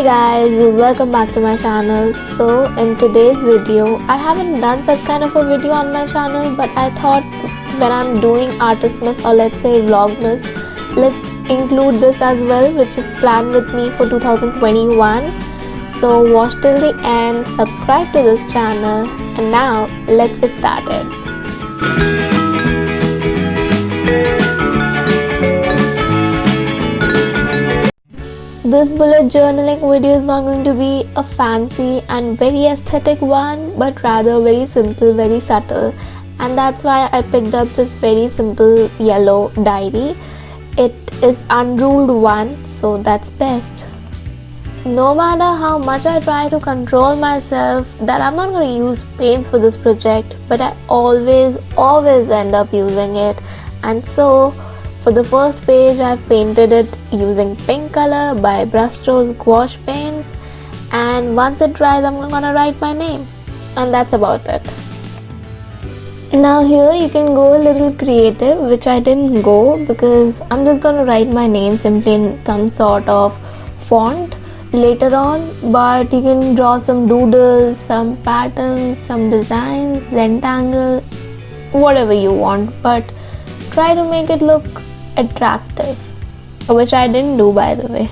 Guys, welcome back to my channel. So in today's video, I haven't done such kind of a video on my channel, but I thought when I'm doing Artistmas or let's say Vlogmas, let's include this as well, which is planned with me for 2021. So watch till the end, subscribe to this channel, and now let's get started. This bullet journaling video is not going to be a fancy and very aesthetic one, but rather very simple, very subtle, and that's why I picked up this very simple yellow diary. It is unruled one, so that's best. No matter how much I try to control myself that I'm not going to use paints for this project, but I always end up using it. And so for the first page, I've painted it using pink color by Brushstrokes gouache paints, and once it dries, I'm gonna write my name, and that's about it. Now here you can go a little creative, which I didn't go because I'm just gonna write my name simply in some sort of font later on, but you can draw some doodles, some patterns, some designs, rectangle, whatever you want, but try to make it look attractive, which I didn't do, by the way.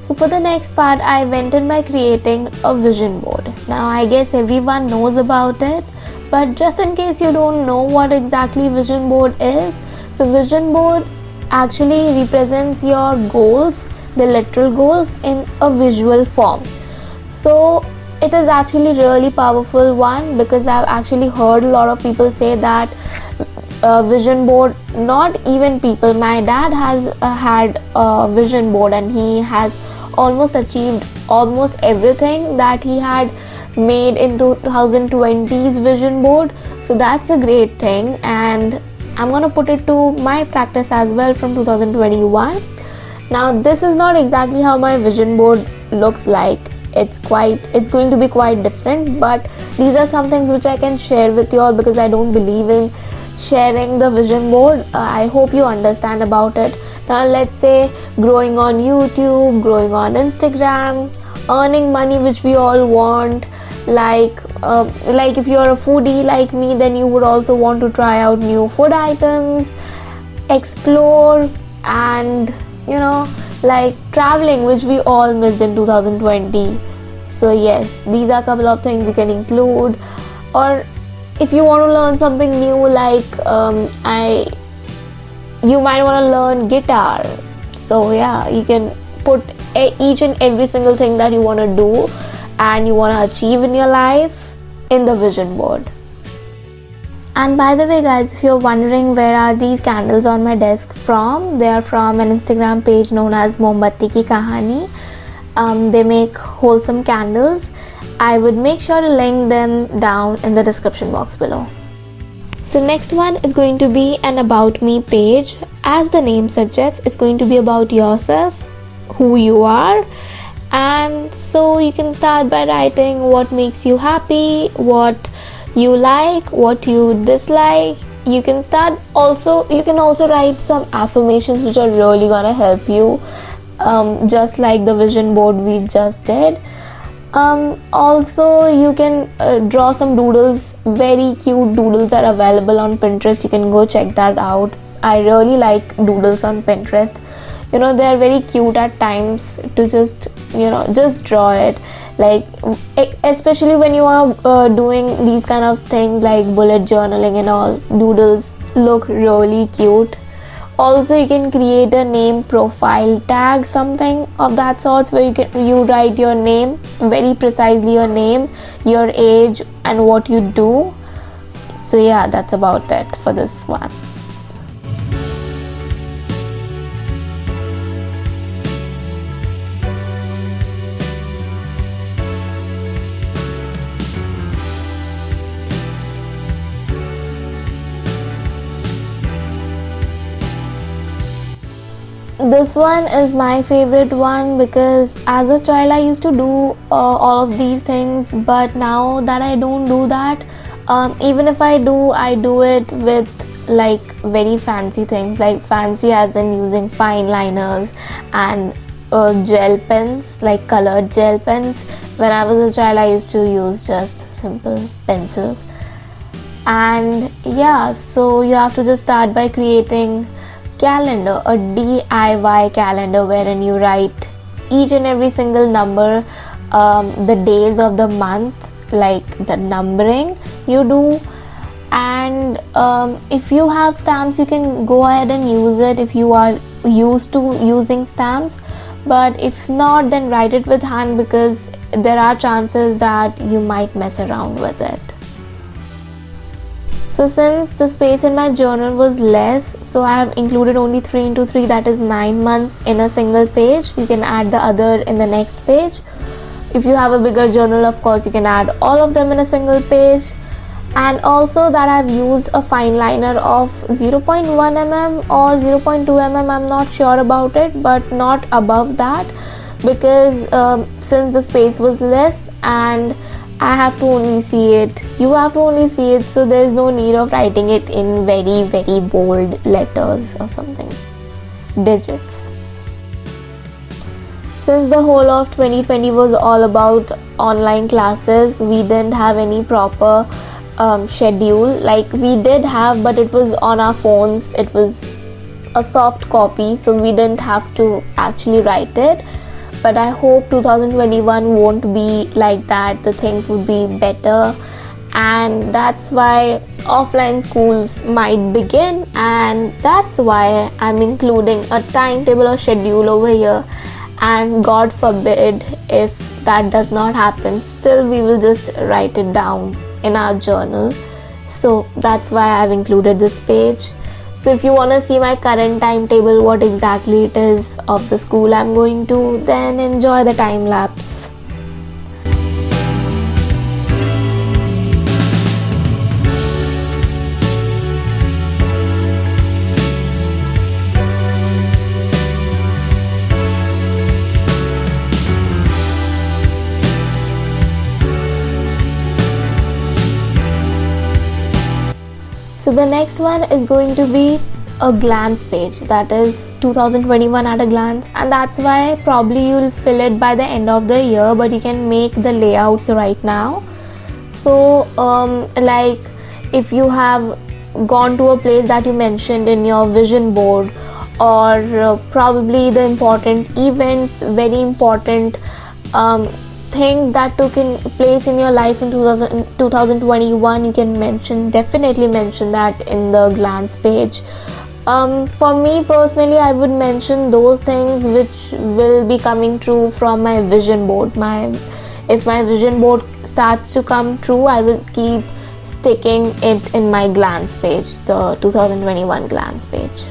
So for the next part, I went in by creating a vision board. Now I guess everyone knows about it, but just in case you don't know what exactly vision board is, so vision board actually represents your goals, the literal goals, in a visual form. So it is actually really powerful one, because I've actually heard a lot of people say that vision board, not even people, my dad has had a vision board and he has almost achieved almost everything that he had made in 2020's vision board. So that's a great thing, and I'm gonna put it to my practice as well from 2021. Now this is not exactly how my vision board looks like. It's going to be quite different, but these are some things which I can share with you all because I don't believe in sharing the vision board. I hope you understand about it. Now let's say growing on YouTube, growing on Instagram, earning money, which we all want, like if you're a foodie like me, then you would also want to try out new food items, explore, and like traveling, which we all missed in 2020. So yes, these are a couple of things you can include. Or if you want to learn something new, like you might want to learn guitar, so yeah, you can put each and every single thing that you want to do and you want to achieve in your life in the vision board. And by the way guys, if you're wondering where are these candles on my desk from, they are from an Instagram page known as Mombatti Ki Kahani. They make wholesome candles. I would make sure to link them down in the description box below. So next one is going to be an about me page. As the name suggests, it's going to be about yourself, who you are, and so you can start by writing what makes you happy, what you like, what you dislike. You can also write some affirmations which are really gonna help you, just like the vision board we just did. Also you can draw some doodles. Very cute doodles are available on Pinterest. You can go check that out. I really like doodles on Pinterest. They are very cute at times to just draw it, like especially when you are doing these kind of things like bullet journaling and all. Doodles look really cute. Also you can create a name profile tag, something of that sort, where you write your name, very precisely your name, your age, and what you do. So yeah, that's about it for this one. This one is my favorite one because as a child I used to do all of these things, but now that I don't do that, even if I do it with like very fancy things, like fancy as in using fine liners and gel pens, like colored gel pens. When I was a child, I used to use just simple pencil. And yeah, so you have to just start by creating calendar, a DIY calendar wherein you write each and every single number, the days of the month, like the numbering you do. And if you have stamps, you can go ahead and use it if you are used to using stamps. But if not, then write it with hand, because there are chances that you might mess around with it. So since the space in my journal was less, so I have included only 3 into 3, that is 9 months in a single page. You can add the other in the next page. If you have a bigger journal, of course, you can add all of them in a single page. And also that I've used a fine liner of 0.1 mm or 0.2 mm, I'm not sure about it, but not above that, because since the space was less and I have to only see it, you have to only see it, so there is no need of writing it in very very bold letters or something, digits. Since the whole of 2020 was all about online classes, we didn't have any proper schedule. Like we did have, but it was on our phones, it was a soft copy, so we didn't have to actually write it. But I hope 2021 won't be like that, the things would be better, and that's why offline schools might begin, and that's why I'm including a timetable or schedule over here. And God forbid if that does not happen, still we will just write it down in our journal. So that's why I've included this page. So if you want to see my current timetable, what exactly it is of the school I'm going to, then enjoy the time lapse. So the next one is going to be a glance page, that is 2021 at a glance, and that's why probably you'll fill it by the end of the year, but you can make the layouts right now. So like if you have gone to a place that you mentioned in your vision board, or probably the important events, very important things that took in place in your life in 2021, you can definitely mention that in the glance page. For me personally, I would mention those things which will be coming true from my vision board. If my vision board starts to come true, I will keep sticking it in my glance page, the 2021 glance page.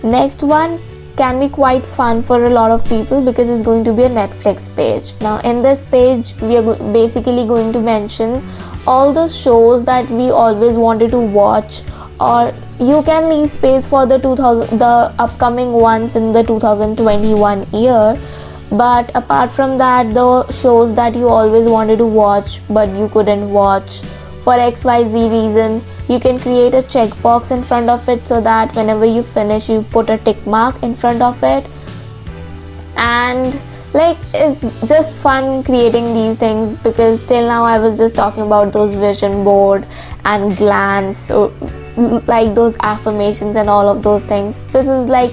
Next one can be quite fun for a lot of people, because it's going to be a Netflix page. Now in this page we are basically going to mention all the shows that we always wanted to watch, or you can leave space for the upcoming ones in the 2021 year. But apart from that, the shows that you always wanted to watch but you couldn't watch for XYZ reason, you can create a checkbox in front of it, so that whenever you finish, you put a tick mark in front of it. And like, it's just fun creating these things, because till now I was just talking about those vision board and glance, so like those affirmations and all of those things. This is like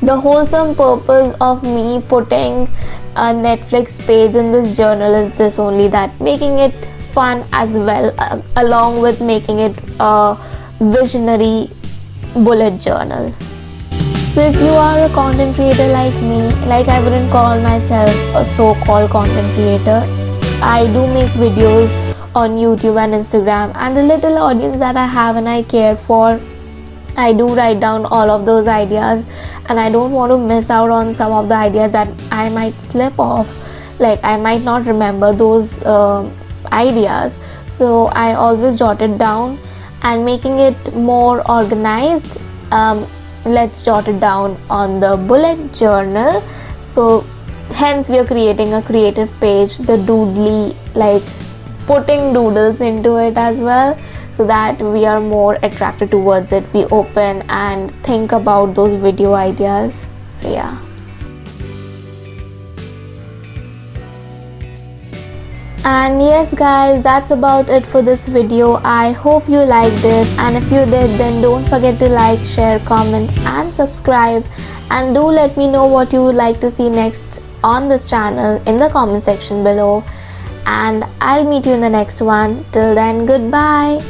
the wholesome purpose of me putting a Netflix page in this journal is this only, that making it fun as well, along with making it a visionary bullet journal. So if you are a content creator like me, like I wouldn't call myself a so-called content creator, I do make videos on YouTube and Instagram, and the little audience that I have and I care for, I do write down all of those ideas, and I don't want to miss out on some of the ideas that I might slip off, like I might not remember those ideas. so I always jot it down. And making it more organized, let's jot it down on the bullet journal. So hence we are creating a creative page, the Doodly, like putting doodles into it as well, so that we are more attracted towards it. We open and think about those video ideas. So yeah. And yes guys, that's about it for this video. I hope you liked it, and if you did, then don't forget to like, share, comment and subscribe. And do let me know what you would like to see next on this channel in the comment section below. And I'll meet you in the next one. Till then, goodbye.